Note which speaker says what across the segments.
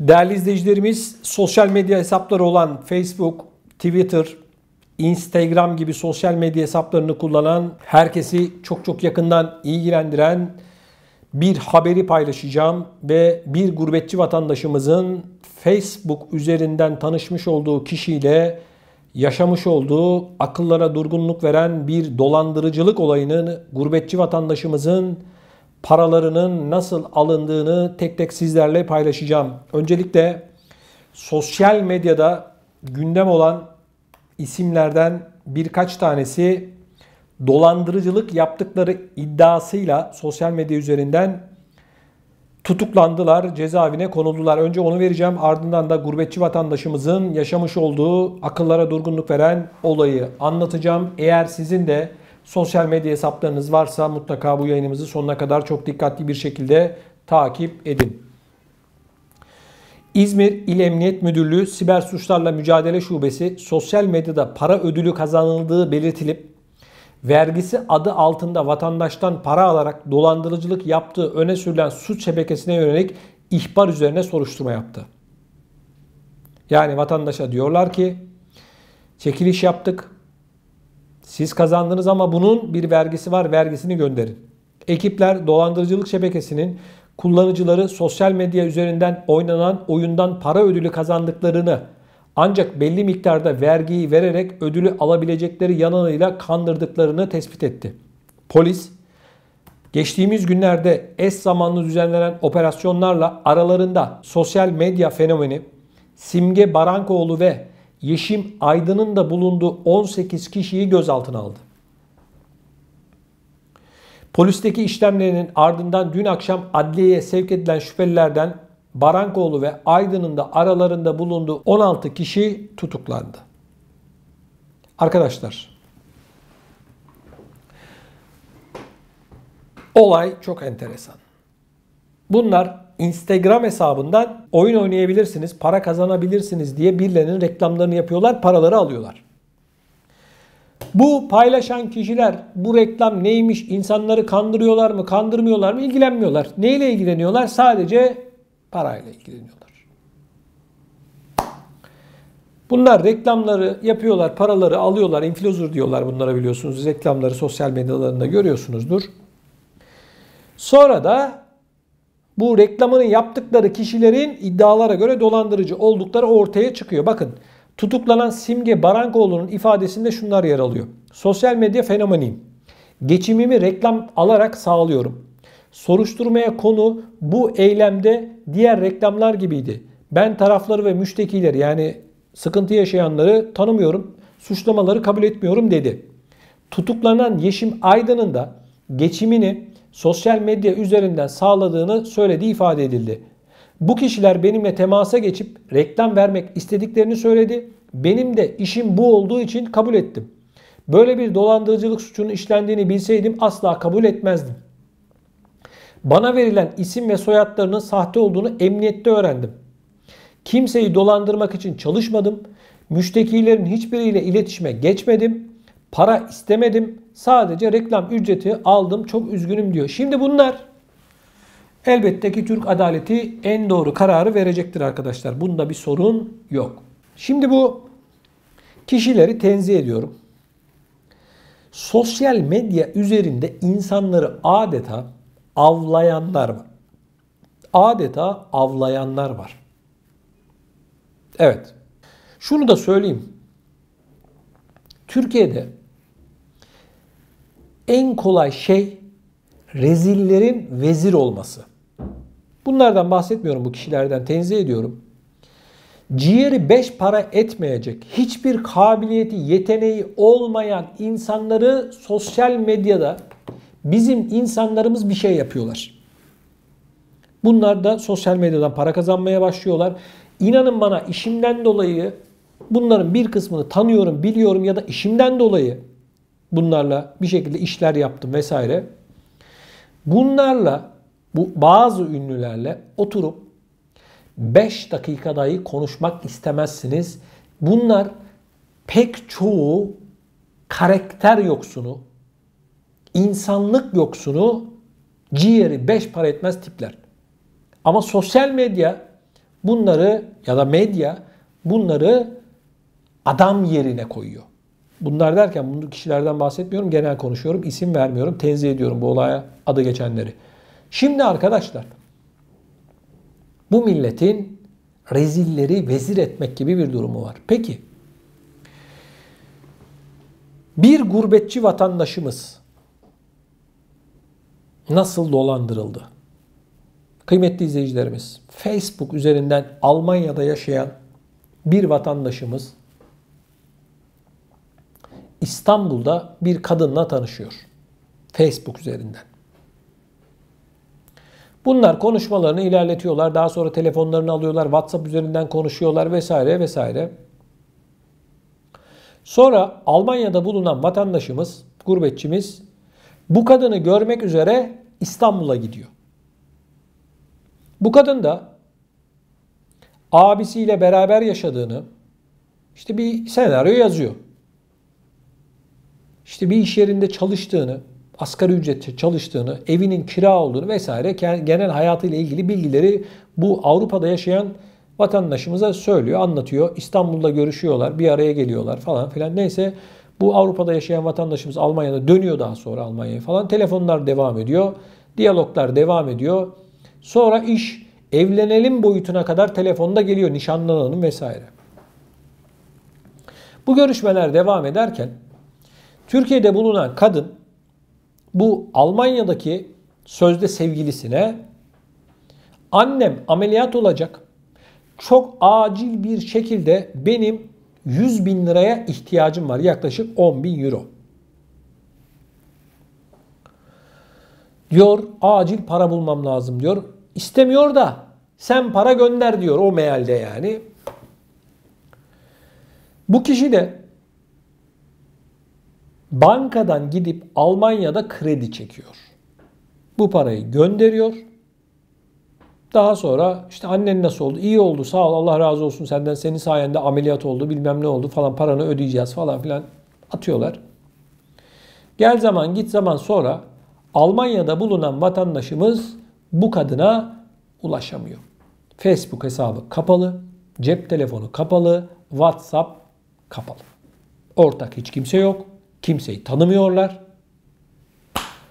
Speaker 1: Değerli izleyicilerimiz, sosyal medya hesapları olan Facebook, Twitter, Instagram gibi sosyal medya hesaplarını kullanan, herkesi çok yakından ilgilendiren bir haberi paylaşacağım ve bir gurbetçi vatandaşımızın Facebook üzerinden tanışmış olduğu kişiyle yaşamış olduğu akıllara durgunluk veren bir dolandırıcılık olayının, gurbetçi vatandaşımızın paralarının nasıl alındığını tek tek sizlerle paylaşacağım. Öncelikle sosyal medyada gündem olan isimlerden birkaç tanesi dolandırıcılık yaptıkları iddiasıyla sosyal medya üzerinden tutuklandılar, cezaevine konuldular. Önce onu vereceğim, ardından da gurbetçi vatandaşımızın yaşamış olduğu akıllara durgunluk veren olayı anlatacağım. Eğer sizin de sosyal medya hesaplarınız varsa mutlaka bu yayınımızı sonuna kadar çok dikkatli bir şekilde takip edin. İzmir İl Emniyet Müdürlüğü Siber Suçlarla Mücadele Şubesi sosyal medyada para ödülü kazanıldığı belirtilip vergisi adı altında vatandaştan para alarak dolandırıcılık yaptığı öne sürülen suç şebekesine yönelik ihbar üzerine soruşturma yaptı. Yani vatandaşa diyorlar ki çekiliş yaptık, siz kazandınız ama bunun bir vergisi var, vergisini gönderin. Ekipler dolandırıcılık şebekesinin kullanıcıları sosyal medya üzerinden oynanan oyundan para ödülü kazandıklarını ancak belli miktarda vergiyi vererek ödülü alabilecekleri yanılıyla kandırdıklarını tespit etti. Polis, geçtiğimiz günlerde eş zamanlı düzenlenen operasyonlarla aralarında sosyal medya fenomeni Simge Barankoğlu ve Yeşim Aydın'ın da bulunduğu 18 kişiyi gözaltına aldı. Polisteki işlemlerinin ardından dün akşam adliyeye sevk edilen şüphelilerden Barankoğlu ve Aydın'ın da aralarında bulunduğu 16 kişi tutuklandı. Arkadaşlar, olay çok enteresan. Bunlar Instagram hesabından oyun oynayabilirsiniz, para kazanabilirsiniz diye birilerinin reklamlarını yapıyorlar, paraları alıyorlar. Bu paylaşan kişiler bu reklam neymiş, insanları kandırıyorlar mı, kandırmıyorlar mı ilgilenmiyorlar. Neyle ilgileniyorlar? Sadece parayla ilgileniyorlar. Bunlar reklamları yapıyorlar, paraları alıyorlar. Influencer diyorlar bunlara, biliyorsunuz. Reklamları sosyal medyalarında görüyorsunuzdur. Sonra da bu reklamını yaptıkları kişilerin iddialara göre dolandırıcı oldukları ortaya çıkıyor. Bakın, tutuklanan Simge Barankoğlu'nun ifadesinde şunlar yer alıyor. Sosyal medya fenomeniyim. Geçimimi reklam alarak sağlıyorum. Soruşturmaya konu bu eylemde diğer reklamlar gibiydi. Ben tarafları ve müştekileri, yani sıkıntı yaşayanları tanımıyorum, suçlamaları kabul etmiyorum dedi. Tutuklanan Yeşim Aydın'ın da geçimini sosyal medya üzerinden sağladığını söylediği ifade edildi. Bu kişiler benimle temasa geçip reklam vermek istediklerini söyledi. Benim de işim bu olduğu için kabul ettim. Böyle bir dolandırıcılık suçunun işlendiğini bilseydim asla kabul etmezdim. Bana verilen isim ve soyadlarının sahte olduğunu emniyette öğrendim. Kimseyi dolandırmak için çalışmadım. Müştekilerin hiçbiriyle iletişime geçmedim. Para istemedim. Sadece reklam ücreti aldım. Çok üzgünüm diyor. Şimdi bunlar elbette ki Türk adaleti en doğru kararı verecektir arkadaşlar. Bunda bir sorun yok. Şimdi bu kişileri tenzih ediyorum. Sosyal medya üzerinde insanları adeta avlayanlar var. Adeta avlayanlar var. Evet. Şunu da söyleyeyim. Türkiye'de en kolay şey rezillerin vezir olması. Bunlardan bahsetmiyorum, bu kişilerden tenzih ediyorum. Ciğeri 5 para etmeyecek, hiçbir kabiliyeti, yeteneği olmayan insanları sosyal medyada bizim insanlarımız bir şey yapıyorlar. Bunlar da sosyal medyadan para kazanmaya başlıyorlar. İnanın bana, işimden dolayı bunların bir kısmını tanıyorum, biliyorum ya da işimden dolayı bunlarla bir şekilde işler yaptım vesaire. Bunlarla, bu bazı ünlülerle oturup 5 dakika dahi konuşmak istemezsiniz. Bunlar pek çoğu karakter yoksunu, insanlık yoksunu, ciğeri 5 para etmez tipler. Ama sosyal medya bunları ya da medya bunları adam yerine koyuyor. Bunlar derken bu kişilerden bahsetmiyorum. Genel konuşuyorum. İsim vermiyorum. Tenzih ediyorum bu olaya adı geçenleri. Şimdi arkadaşlar bu milletin rezilleri vezir etmek gibi bir durumu var. Peki bir gurbetçi vatandaşımız nasıl dolandırıldı? Kıymetli izleyicilerimiz, Facebook üzerinden Almanya'da yaşayan bir vatandaşımız İstanbul'da bir kadınla tanışıyor. Facebook üzerinden. Bunlar konuşmalarını ilerletiyorlar. Daha sonra telefonlarını alıyorlar. WhatsApp üzerinden konuşuyorlar vesaire vesaire. Sonra Almanya'da bulunan vatandaşımız, gurbetçimiz bu kadını görmek üzere İstanbul'a gidiyor. Bu kadın da abisiyle beraber yaşadığını, işte bir senaryo yazıyor. İşte bir iş yerinde çalıştığını, asgari ücretle çalıştığını, evinin kira olduğunu vesaire genel hayatıyla ilgili bilgileri bu Avrupa'da yaşayan vatandaşımıza söylüyor, anlatıyor. İstanbul'da görüşüyorlar, bir araya geliyorlar falan filan. Neyse bu Avrupa'da yaşayan vatandaşımız Almanya'da dönüyor daha sonra Almanya'ya falan. Telefonlar devam ediyor, diyaloglar devam ediyor. Sonra iş evlenelim boyutuna kadar telefonda geliyor, nişanlanalım vesaire. Bu görüşmeler devam ederken Türkiye'de bulunan kadın bu Almanya'daki sözde sevgilisine annem ameliyat olacak. Çok acil bir şekilde benim 100 bin liraya ihtiyacım var. Yaklaşık 10 bin euro. Diyor acil para bulmam lazım diyor. İstemiyor da sen para gönder diyor o mealde yani. Bu kişi de bankadan gidip Almanya'da kredi çekiyor. Bu parayı gönderiyor. Daha sonra işte annen nasıl oldu? İyi oldu sağ ol Allah razı olsun senden senin sayende ameliyat oldu bilmem ne oldu falan paranı ödeyeceğiz falan filan atıyorlar. Gel zaman git zaman sonra Almanya'da bulunan vatandaşımız bu kadına ulaşamıyor. Facebook hesabı kapalı, cep telefonu kapalı, WhatsApp kapalı. Ortak hiç kimse yok. Kimseyi tanımıyorlar.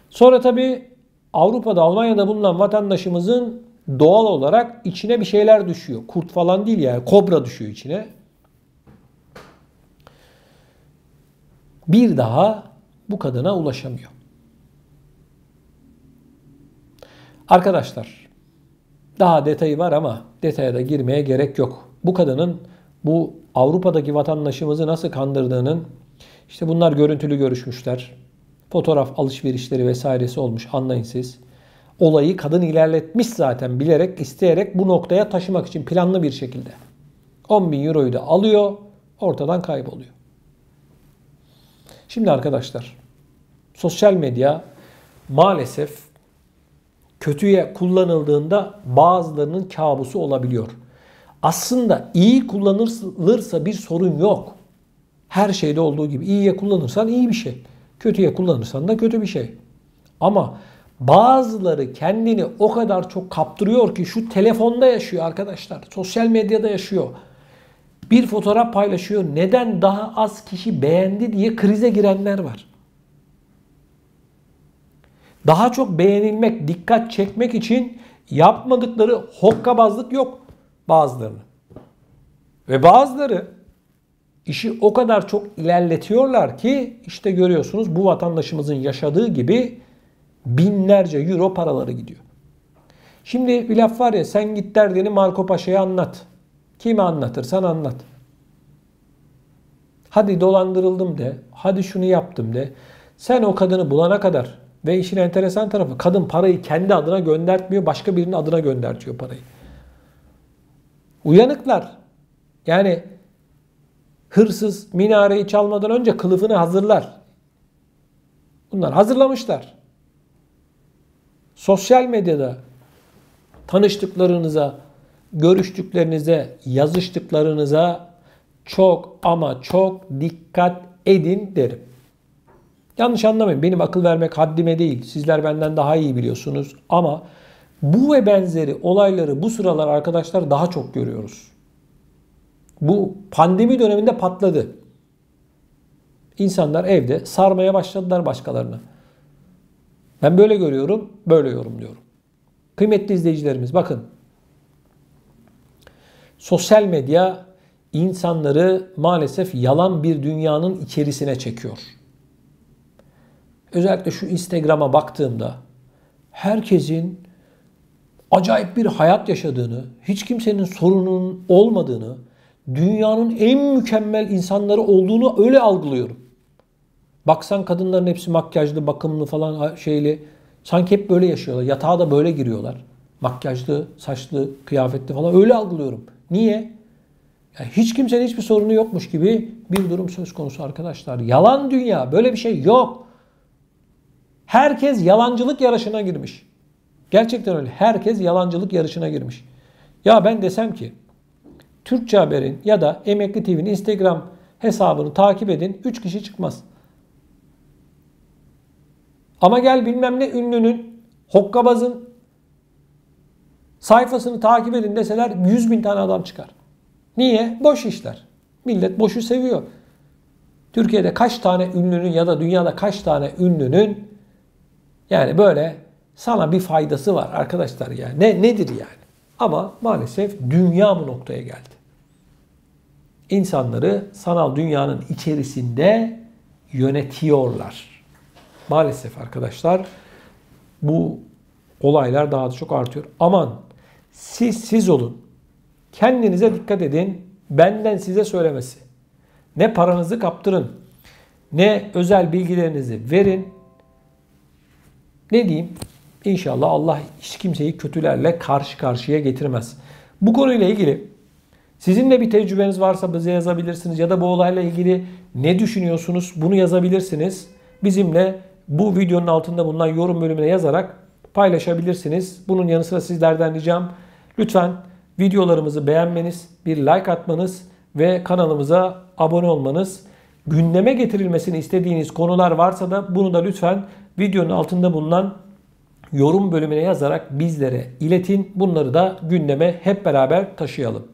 Speaker 1: Sonra tabii Avrupa'da, Almanya'da bulunan vatandaşımızın doğal olarak içine bir şeyler düşüyor. Kurt falan değil yani, kobra düşüyor içine. Bir daha bu kadına ulaşamıyor. Arkadaşlar, daha detayı var ama detaya da girmeye gerek yok. Bu kadının bu Avrupa'daki vatandaşımızı nasıl kandırdığının, işte bunlar görüntülü görüşmüşler. Fotoğraf alışverişleri vesairesi olmuş, anlayın siz. Olayı kadın ilerletmiş zaten bilerek, isteyerek bu noktaya taşımak için planlı bir şekilde. 10 bin euroyu da alıyor, ortadan kayboluyor. Şimdi arkadaşlar, sosyal medya maalesef kötüye kullanıldığında bazılarının kabusu olabiliyor. Aslında iyi kullanılırsa bir sorun yok. Her şeyde olduğu gibi iyiye kullanırsan iyi bir şey. Kötüye kullanırsan da kötü bir şey. Ama bazıları kendini o kadar çok kaptırıyor ki şu telefonda yaşıyor arkadaşlar. Sosyal medyada yaşıyor. Bir fotoğraf paylaşıyor. Neden daha az kişi beğendi diye krize girenler var. Daha çok beğenilmek, dikkat çekmek için yapmadıkları hokkabazlık yok bazılarının. Ve bazıları işi o kadar çok ilerletiyorlar ki işte görüyorsunuz bu vatandaşımızın yaşadığı gibi binlerce euro paraları gidiyor. Şimdi bir laf var ya, sen git derdini Marco Paşa'ya anlat. Kime anlatırsan anlat. Hadi dolandırıldım de, hadi şunu yaptım de. Sen o kadını bulana kadar ve işin enteresan tarafı kadın parayı kendi adına göndertmiyor, başka birinin adına göndertiyor parayı. Uyanıklar. Yani hırsız minareyi çalmadan önce kılıfını hazırlar. Bunlar hazırlamışlar. Sosyal medyada tanıştıklarınıza, görüştüklerinize, yazıştıklarınıza çok ama çok dikkat edin derim. Yanlış anlamayın. Benim akıl vermek haddime değil. Sizler benden daha iyi biliyorsunuz. Ama Bu ve benzeri olayları bu sıralar arkadaşlar daha çok görüyoruz. Bu pandemi döneminde patladı. İnsanlar evde sarmaya başladılar başkalarını. Ben böyle görüyorum, böyle yorumluyorum. Kıymetli izleyicilerimiz bakın. Sosyal medya insanları maalesef yalan bir dünyanın içerisine çekiyor. Özellikle şu Instagram'a baktığımda herkesin acayip bir hayat yaşadığını, hiç kimsenin sorununun olmadığını, dünyanın en mükemmel insanları olduğunu öyle algılıyorum. Baksan kadınların hepsi makyajlı, bakımlı falan şeyli. Sanki hep böyle yaşıyorlar. Yatağa da böyle giriyorlar. Makyajlı, saçlı, kıyafetli falan öyle algılıyorum. Niye? Yani hiç kimsenin hiçbir sorunu yokmuş gibi bir durum söz konusu arkadaşlar. Yalan dünya. Böyle bir şey yok. Herkes yalancılık yarışına girmiş. Gerçekten öyle. Herkes yalancılık yarışına girmiş. Ya ben desem ki Türkçe Haber'in ya da Emekli TV'nin Instagram hesabını takip edin. 3 kişi çıkmaz. Ama gel bilmem ne ünlünün, hokkabazın sayfasını takip edin deseler 100.000 tane adam çıkar. Niye? Boş işler. Millet boşu seviyor. Türkiye'de kaç tane ünlünün ya da dünyada kaç tane ünlünün yani böyle sana bir faydası var arkadaşlar ya. Nedir yani? Ama maalesef dünya bu noktaya geldi. İnsanları sanal dünyanın içerisinde yönetiyorlar. Maalesef arkadaşlar bu olaylar daha da çok artıyor. Aman siz olun. Kendinize dikkat edin. Benden size söylemesi. Ne paranızı kaptırın. Ne özel bilgilerinizi verin. Ne diyeyim? İnşallah Allah hiç kimseyi kötülerle karşı karşıya getirmez. Bu konuyla ilgili sizin de bir tecrübeniz varsa bize yazabilirsiniz. Ya da bu olayla ilgili ne düşünüyorsunuz? Bunu yazabilirsiniz. Bizimle bu videonun altında bulunan yorum bölümüne yazarak paylaşabilirsiniz. Bunun yanı sıra sizlerden ricam lütfen videolarımızı beğenmeniz, bir like atmanız ve kanalımıza abone olmanız. Gündeme getirilmesini istediğiniz konular varsa da bunu da lütfen videonun altında bulunan yorum bölümüne yazarak bizlere iletin. Bunları da gündeme hep beraber taşıyalım.